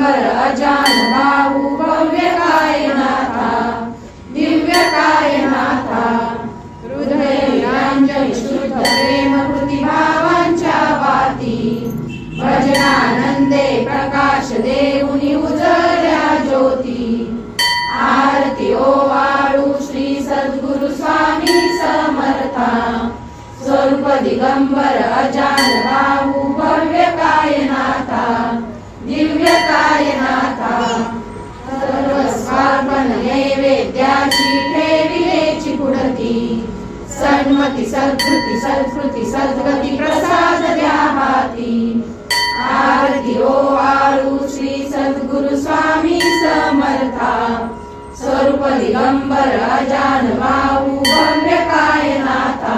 दिगंबर अजान भाऊ भव्य कायनाथा दिव्य कायनाथा हृदय निरांजन शुद्ध प्रेम कृती भावांच्या वाती भजनानंदे प्रकाश देऊनी उजळल्या ज्योती आरती ओवाळू श्री सद्गुरु स्वामी समर्था स्वरूप दिगंबर अजान भाऊ भव्य कायनाथा दिव्य कायनाथा सर्वस्वार्पण नैवेद्याची ठेविलेची पुढती सन्मती सद्कृती सत्कृती सद्गती प्रसाद द्या हाती आरती ओवाळू श्री सद्गुरु स्वामी समर्था स्वरूप दिगंबर अजान भाऊ भव्य कायनाथा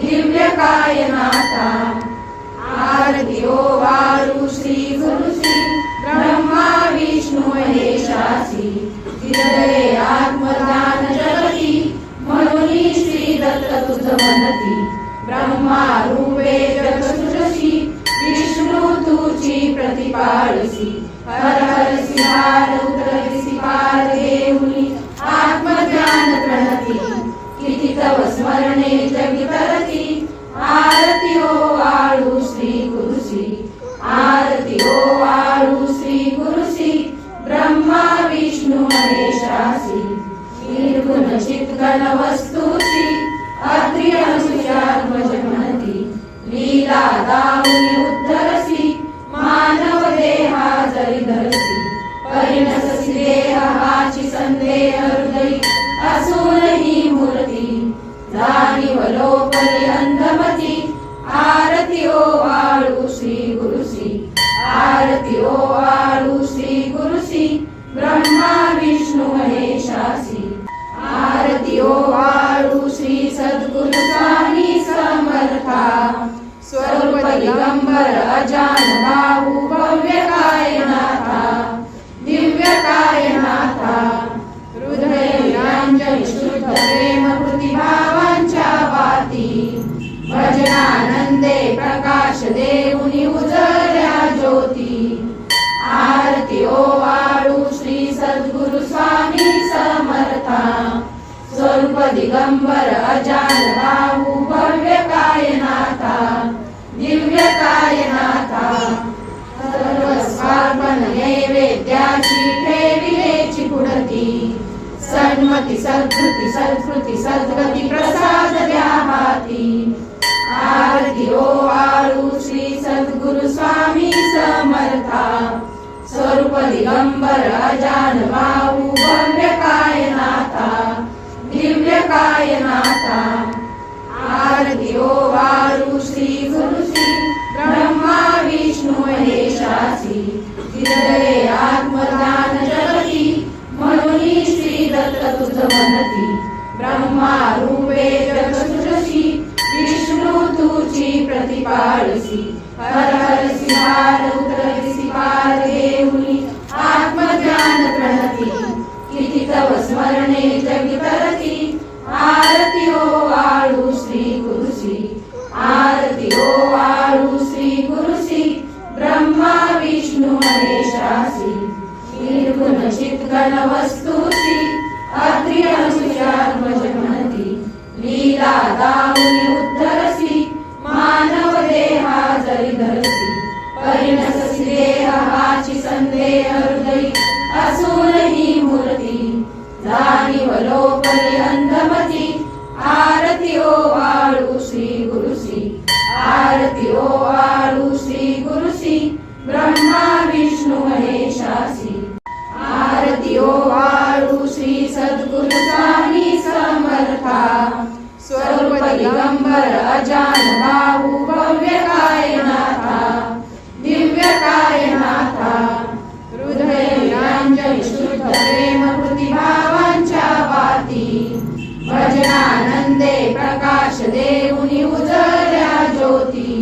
दिव्य कायनाथा आरती ओवाळू श्री गुरु श्री ब्रह्मा विष्णू महेशासी हृदये आत्मदान जगती म्हणून श्री दत्त तुझ म्हणती ब्रह्मा रूपे जग सृजसी विष्णू तुझी प्रतिपाळसी हर हरसी हार उतरसी पार देऊनी आत्मज्ञान प्रणती किती तव स्मरणे जगी तरती आरती ओवाळू श्री गुरुसी आरती ओवाळू श्री गुरुसी ब्रह्मा विष्णू महेशासी निर्गुण चित्गण वस्तुसी अत्रि अनुसुयात्मज म्हणती लीला दाऊनी उद्धरसी मानव देहा जरी धरसी परिणससी देह हाची संदेह हृदयी असून ही मूर्ती जाणीव लोपली अंधमती आरती ओवाळू श्री गुरुसी आरती ओवाळू श्री गुरुसी ब्रह्मा विष्णू महेशासी आरती ओवाळू श्री सद्गुरु स्वामी समर्था स्वरूप दिगंबर अजान भाऊ भव्य कायनाथा दिव्य कायनाथा हृदय निरांजन शुद्ध प्रेम कृती भावांच्या वाती भजनानंदे प्रकाश देऊनी उजळल्या ज्योती आरती ओवाळू श्री सद्गुरु स्वामी समर्था स्वरूप दिगंबर अजान भाऊ भव्य कायनाथा दिव्य कायनाथा सर्वस्वार्पण नैवेद्याची ठेविलेची पुढती सन्मती सत्कृती सत्कृती सद्गती प्रसाद द्या हाती आरती ओवाळू श्री सद्गुरु स्वामी समर्था स्वरूप दिगंबर अजान भाऊ भव्य कायनाथा दिव्य कायनाथा आरती ओवाळू श्री गुरुसी ब्रह्मा विष्णू महेशासी हृदये आत्मदान जगती म्हणून श्री दत्त तुझ म्हणती ब्रह्मा रूपे जग सृजसी विष्णू तुझी प्रतिपाळसी हर हरसी हार उतरसी पार देऊनी आत्मज्ञान प्रणती किती तव स्मरणे जगी तरती आरती ओवाळू श्री गुरुसी आरती ओवाळू श्री गुरुसी ब्रह्मा विष्णू महेशासी निर्गुण चित्गण वस्तुसी अत्रि अनुसुयात्मज म्हणती लीला दाऊनी उद्धरसी मानव देहा जरी धरसी परिणससी देह हाची संदेह हृदयी असून ही मूर्ती जाणीव लोपली अंधमती आरती ओवाळू श्री गुरुसी आरती ओवाळू श्री गुरुसी ब्रह्मा विष्णू महेशासी आरती ओवाळू श्री सद्गुरु स्वामी समर्था स्वरूप दिगंबर अजान भाऊ भव्य कायनाथा दिव्य कायनाथा हृदय निरांजन शुद्ध प्रेम कृती भावांच्या वाती भजनानंदे प्रकाश देऊनी उजळल्या ज्योती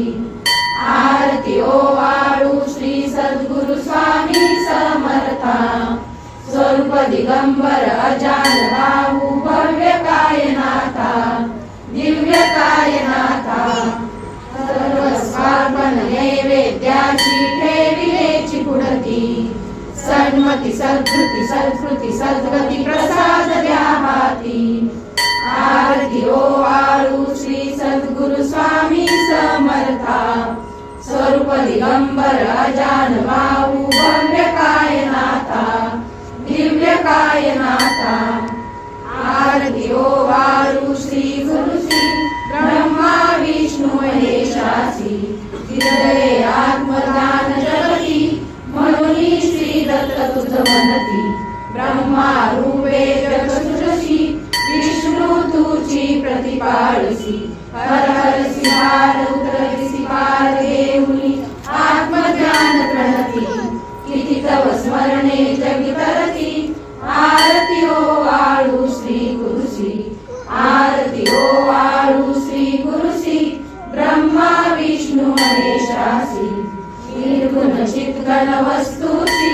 आरती ओवाळू श्री सद्गुरु स्वामी समर्था स्वरूप दिगंबर अजान भाऊ भव्य कायनाथा दिव्य कायनाथा सर्वस्वार्पण नैवेद्याची ठेविलेची पुढती सन्मती सद्कृती सत्कृती सद्गती प्रसाद द्या हाती आरती ओवाळू श्री सद्गुरु स्वामी समर्था स्वरूप दिगंबर अजान बाहू भव्य कायनाथा दिव्य कायनाथा आरती ओवाळू श्री गुरु श्री ब्रह्मा विष्णू महेशासी हृदये आत्मज्ञान जगती म्हणून श्री दत्त तुझ म्हणती ब्रह्मा रूपे जगसृजसी विष्णू तुझी प्रतिपाळसी हर हर सिहार उतरसी पार देऊनी आत्मज्ञान प्रणती किती तव स्मरणे जगी तरती आरती ओवाळू श्री गुरुसी आरती ओवाळू श्री गुरुसी ब्रह्मा विष्णू महेशासी निर्गुण चित्गण वस्तुसी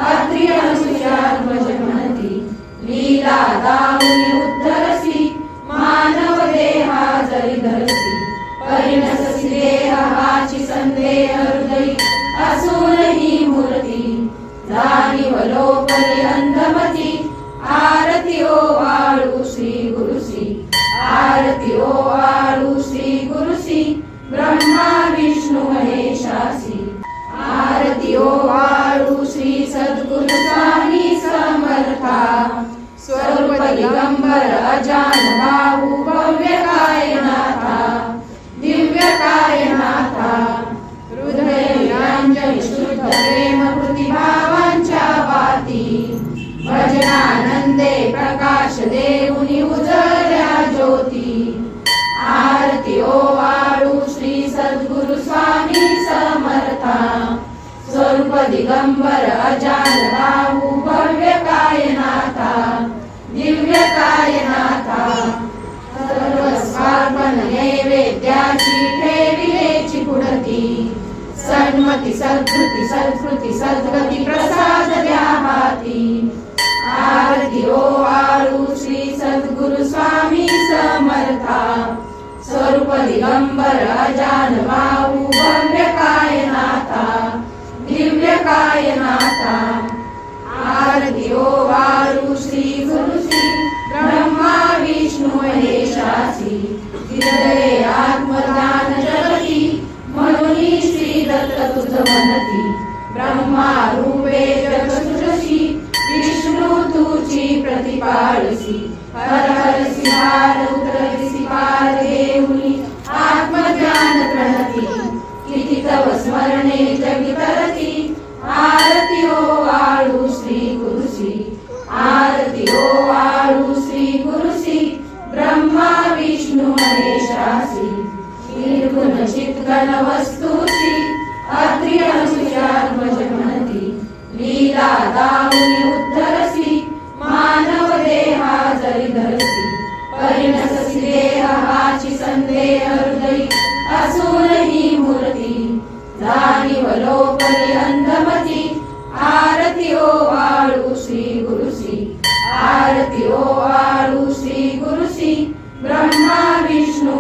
अत्रि अनुसुयात्मज म्हणती लीला दाऊनी उद्धरसी मानव देहा जरी धरसी परिणससी देह हाची संदेह हृदयी असून ही मूर्ती जाणीव लोपली अंधमती आरती ओवाळू श्री गुरुसी आरती ओवाळू श्री गुरुसी ब्रह्मा विष्णू महेशासी आरती ओवाळू श्री सद्गुरु स्वामी समर्था स्वरूप दिगंबर अजान बाहू भव्य कायनाथा दिव्य कायनाथा हृदय निरंजन शुद्ध प्रेम कृती भावांच्या वाती भजनानंदे प्रकाश देऊनी उजळल्या ज्योती आरती ओवाळू श्री सद्गुरु स्वामी समर्था स्वरूप दिगंबर अजान बाहू भव्य कायनाथा दिव्य कायनाथा सर्व स्वार्पण नैवेद्याची ठेविलेची पुढती सन्मती सद्कृती सत्कृती सद्गती प्रसाद द्या हाती आरती ओवाळू श्री सद्गुरु स्वामी समर्था स्वरूप दिगंबर अजान बाहू भव्य कायनाथा दिव्य कायनाथा आरती ओवाळू श्री गुरु श्री ब्रह्मा विष्णू महेशासी हृदये आत्मज्ञान जगती म्हणून श्री दत्त तुझ म्हणती ब्रह्मा रूपे जगसृजसी विष्णू तुझी प्रतिपाळसी हर हर सिहार उतरसी पार देऊनी आत्मज्ञान प्रणती किती तव स्मरणे जगी तरती आरती ओवाळू श्री गुरुसी आरती ओवाळू श्री गुरुसी ब्रह्मा विष्णू महेशासी निर्गुण चित्गण वस्तुसी अत्रि अनुसुयात्मज म्हणती लीला दाऊनी उद्धरसी मानव देहा जरी धरसी परिणससी देह हाची संदेह हृदयी असून ही मूर्ती जाणीव लोपली अंधमती आरती ओवाळू श्री गुरुसी आरती ओवाळू श्री गुरुसी ब्रह्मा विष्णू